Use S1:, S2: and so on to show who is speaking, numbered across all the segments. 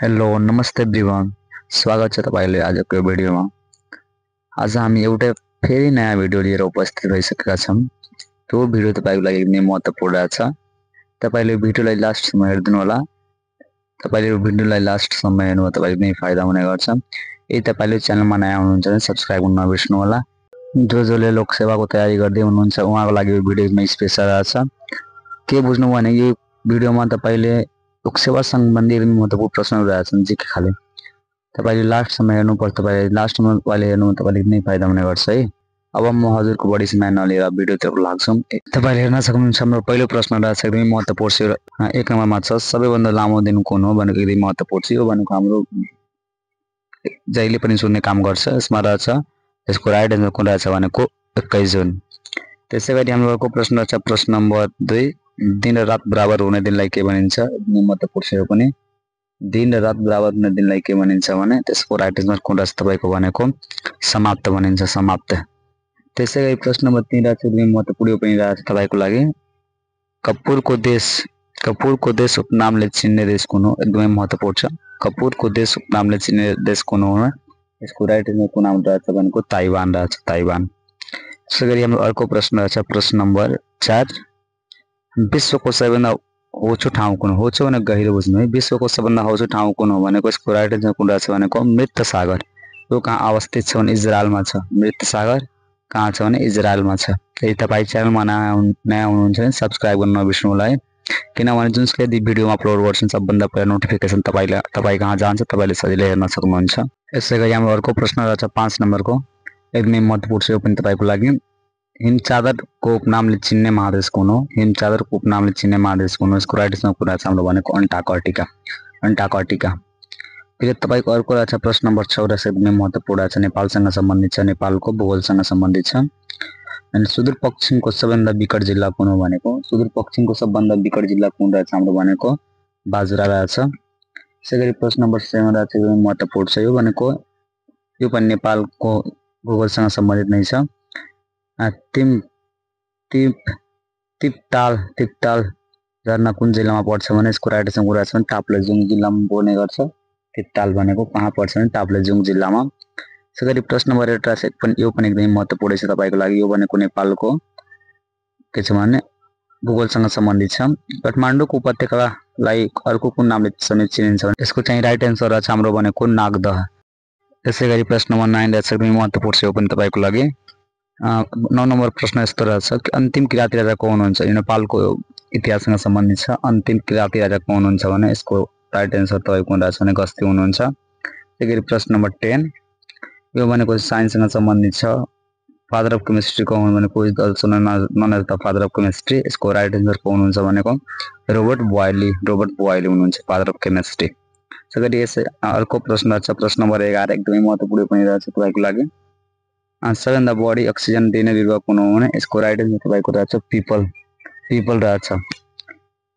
S1: Hello नमस्ते everyone, स्वागत छ तपाईले आजको भिडियोमा। आज हामी एउटा फेरि नयाँ भिडियो लिएर उपस्थित भइसकेका छौं। त्यो भिडियो तपाईको लागि एकदमै महत्त्वपूर्ण छ। तपाईले भिडियोलाई लास्टसम्म हेर्दिनु होला। तपाईले भिडियोलाई लास्टसम्म हेर्नु तपाईलाई एकदमै फाइदा हुने गर्छ। यदि तपाईले च्यानलमा नयाँ हुनुहुन्छ भने सब्स्क्राइब गर्न नबिर्सनु होला। जसले लोकसेवाको तयारी गर्दै हुनुहुन्छ उहाँको लागि यो भिडियो एकदमै स्पेशल छ। के बुझ्नु भने यो भिडियोमा तपाईले लोकसेवा सम्बन्धी एकदमै महत्त्वपूर्ण प्रश्नहरु रहेछन् जीके खाले। तपाईले लास्टसम्म हेर्नुपर्छ। तपाईले लास्टमा तपाईले हेर्नु तपाईलाई एकदमै फाइदा हुने गर्छ है। अब म हजुरको बढी समय नलिएर भिडियोतिर लाग्छौं। तपाईले हेर्न सक्नुहुन्छ हाम्रो पहिलो प्रश्न रहेछ एकदमै महत्त्वपूर्ण। एक नम्बरमा छ सबैभन्दा लामो दिन कुन हो भनेको एकदमै महत्त्वपूर्ण छ। यो भनेको हाम्रो जहिले पनि सुन्ने काम गर्छ। यसमा रहेछ यसको राइट आन्सर कुन रहेछ भनेको 21 जुन। त्यसैगरी हाम्रो अर्को प्रश्न रहेछ प्रश्न नम्बर 2 दिन र रात बराबर हुने दिनलाई के भनिन्छ? एकदमै महत्त्वपूर्ण छ यो पनि। दिन र रात बराबर हुने दिनलाई के भनिन्छ भने त्यसको राइट आन्सर कुन रहेछ तपाईको भनेको समाप्त भनिन्छ, समाप्त। त्यसैगरी प्रश्न नम्बर 3 रहेछ एकदमै महत्त्वपूर्ण पनि रहेछ तपाईको लागि। कपुरको देश उपनामले चिन्ने देश कुन हो? एकदमै महत्त्वपूर्ण छ। कपुरको देश उपनामले चिन्ने देश कुन हो? यसको राइट आन्सर कुन नाम रहेछ भनेको ताइवान रहेछ, ताइवान। त्यसैगरी हाम्रो अर्को प्रश्न रहेछ प्रश्न नम्बर 4 विश्वको सबैभन्दा होचो ठाउँ कुन? होचो भने गहिरो बुझ्नु है। विश्वको सबैभन्दा होचो ठाउँ कुन हो भनेको यसको राइट आन्सर कुन रहेछ भनेको मृत सागर। यो कहाँ अवस्थित छ भने इजरायलमा छ। मृत सागर कहाँ छ भने इजरायलमा छ। यदि तपाई च्यानलमा नयाँ हुनुहुन्छ भने सब्स्क्राइब गर्न नबिर्सनु होला है। किनभने जुनसुकै यदि भिडियो अपलोड गर्छन् सबभन्दा पहिला नोटिफिकेसन तपाई कहाँ जान्छ तपाईले सजिलै हेर्न सक्नुहुन्छ। यसैगरी हाम्रो अर्को प्रश्न रहेछ 5 नम्बरको एकदमै महत्त्वपूर्ण छ यो पनि तपाईको लागि। हिमचादरको उपनामले चिन्ने महादेश कुन हो? हिमचादरको उपनामले चिन्ने महादेश कुन हो? यसको राइट आन्सर कुन रहेछ हाम्रो भनेको अन्टार्कटिका, अन्टार्कटिका। फेरि तपाईको अर्को रहेछ प्रश्न नम्बर 6 रहेछ एकदमै महत्त्वपूर्ण छ। नेपालसँग सम्बन्धित छ, नेपालको भूगोलसँग सम्बन्धित छ। अनि सुदूरपश्चिमको सबभन्दा विकट जिल्ला कुन हो भनेको सुदूरपश्चिमको सबभन्दा विकट जिल्ला कुन रहेछ हाम्रो भनेको बाजुरा रहेछ। त्यसैगरी प्रश्न नम्बर 7 रहेछ एकदमै महत्त्वपूर्ण छ यो भनेको यो पनि नेपालको भूगोलसँग सम्बन्धित नै छ। तिप्टाल झरना कुन जिल्लामा पर्छ भने यसको राइट आन्सर कुन रहेछ भने टाप्लेजुङ जिल्लामा पर्ने गर्छ। तिप्टाल भनेको कहाँ पर्छ भने टाप्लेजुङ जिल्लामा। त्यसैगरी प्रश्न नम्बर 8 रहेछ यो पनि एकदमै महत्त्वपूर्ण छ तपाईको लागि। यो भनेको नेपालको के छ भने भूगोलसँग सम्बन्धित छ। काठमाडौँको उपत्यकालाई अर्को कुन नामले समेत चिनिन्छ भने यसको चाहिँ राइट आन्सर रहेछ हाम्रो भनेको नागदह। त्यसैगरी प्रश्न नम्बर 9 रहेछ एकदमै महत्त्वपूर्ण छ यो पनि तपाईको लागि। 9 नम्बर प्रश्न यस्तो रहेछ कि अन्तिम किराँती राजा को हुनुहुन्छ? यो नेपालको इतिहाससँग सम्बन्धित छ। अन्तिम किराँती राजा को हुनुहुन्छ भने यसको राइट आन्सर तपाईको कुन रहेछ भने गस्ती हुनुहुन्छ। त्यसैगरी प्रश्न नम्बर 10 यो भनेको साइन्ससँग सम्बन्धित छ। फादर अफ केमिस्ट्री को हुनु भनेको is also known as the father of chemistry. यसको राइट आन्सर को हुनुहुन्छ भनेको रोबर्ट बोयली हुनुहुन्छ फादर अफ केमिस्ट्री। त्यसैगरी यसै अर्को प्रश्न रहेछ प्रश्न नम्बर 11 एकदमै महत्त्वपूर्ण पनि रहेछ तपाईको लागि। सबैभन्दा बढी अक्सिजन दिने बिरुवा कुन हो भने यसको राइट आन्सर तपाईको रहेछ पिपल रहेछ।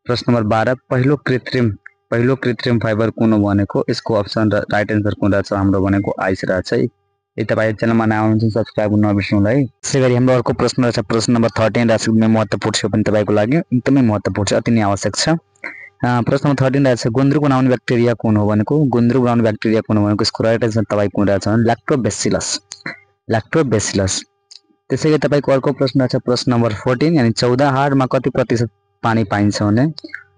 S1: प्रश्न नम्बर 12 पहिलो कृत्रिम फाइबर कुन हो भनेको यसको अप्सन राइट आन्सर कुन रहेछ हाम्रो भनेको आइस रहेछ है। यदि तपाईँ च्यानलमा नयाँ हुनुहुन्छ सब्स्क्राइब गर्न नबिर्सनु होला है। त्यसैगरी हाम्रो अर्को प्रश्न रहेछ प्रश्न नम्बर 13 रहेछ एकदमै महत्त्वपूर्ण छ पनि तपाईको लागि। एकदमै महत्त्वपूर्ण छ, अति नै आवश्यक छ। प्रश्न नम्बर 13 रहेछ गुन्द्रुक बनाउने ब्याक्टेरिया कुन हो भनेको गुन्द्रुक बनाउने ब्याक्टेरिया कुन हो भनेको यसको राइट आन्सर तपाईको कुन रहेछ भने ल्याक्टोबेसिलस। त्यसैगरी तपाईको अर्को प्रश्न रहेछ प्रश्न नम्बर 14 यानी 14 हाडमा कति प्रतिशत पानी पाइन्छ भने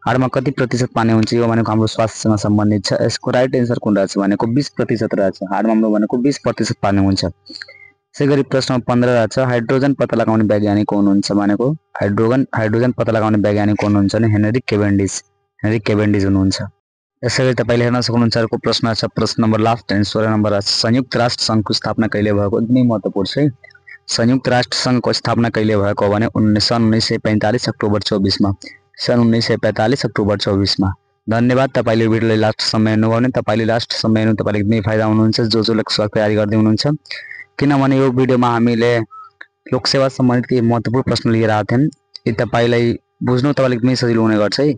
S1: हाडमा कति प्रतिशत पानी हुन्छ यो भनेको हाम्रो स्वास्थ्यसँग सम्बन्धित छ। यसको राइट आन्सर कुन रहेछ भनेको 20% रहेछ। हाडमा हाम्रो भनेको 20% पानी हुन्छ। त्यसैगरी प्रश्न 15 रहेछ हाइड्रोजन पत्ता लगाउने वैज्ञानिक को हुनुहुन्छ भनेको हाइड्रोजन पत्ता लगाउने वैज्ञानिक को हुनुहुन्छ भने हेनरी केभेन्डिस हुनुहुन्छ। यसैगरी तपाईले हेर्न सक्नुहुन्छ अर्को प्रश्न छ प्रश्न नम्बर लास्ट एन्ड 16 नम्बर संयुक्त राष्ट्र संघको स्थापना कहिले भएको? एकदमै महत्त्वपूर्ण छ है। संयुक्त राष्ट्र संघको स्थापना कहिले भएको भने 1945 अक्टोबर 24 मा। सन् 1945 अक्टोबर 24 मा। धन्यवाद। तपाईले भिडियोलाई लास्टसम्म हेर्नुभयो भने तपाईले लास्टसम्म हेर्नु तपाईले एकदमै फाइदा हुनुहुन्छ जो लोकसेवा तयारी गर्दै हुनुहुन्छ। किनभने यो भिडियोमा हामीले लोकसेवा सम्बन्धित केही महत्त्वपूर्ण प्रश्न लिएर आएको थियौँ। यदि तपाईलाई बुझ्नु तपाईलाई एकदमै सजिलो हुने गर्छ है।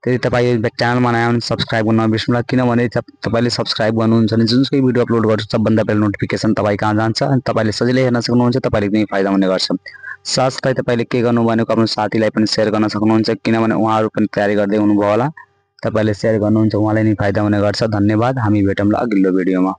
S1: त्यही तपाईँ च्यानलमा नयाँ हुनुहुन्छ सब्स्क्राइब गर्न नबिर्सनु होला। किनभने तपाईले सब्स्क्राइब गर्नुहुन्छ भने जुनसुकै भिडियो अपलोड गर्छु सबभन्दा पहिला नोटिफिकेसन तपाईँ कहाँ जान्छ अनि तपाईले सजिलै हेर्न सक्नुहुन्छ। तपाईले एकदमै फाइदा हुने गर्छ। साथसाथै तपाईले के गर्नु भनेको आफ्नो साथीलाई पनि शेयर गर्न सक्नुहुन्छ किनभने उहाँहरू पनि तयारी गर्दै हुनुभयो होला। तपाईँले सेयर गर्नुहुन्छ, उहाँलाई नि फाइदा हुने गर्छ। धन्यवाद। हामी भेटौँला अघिल्लो भिडियोमा।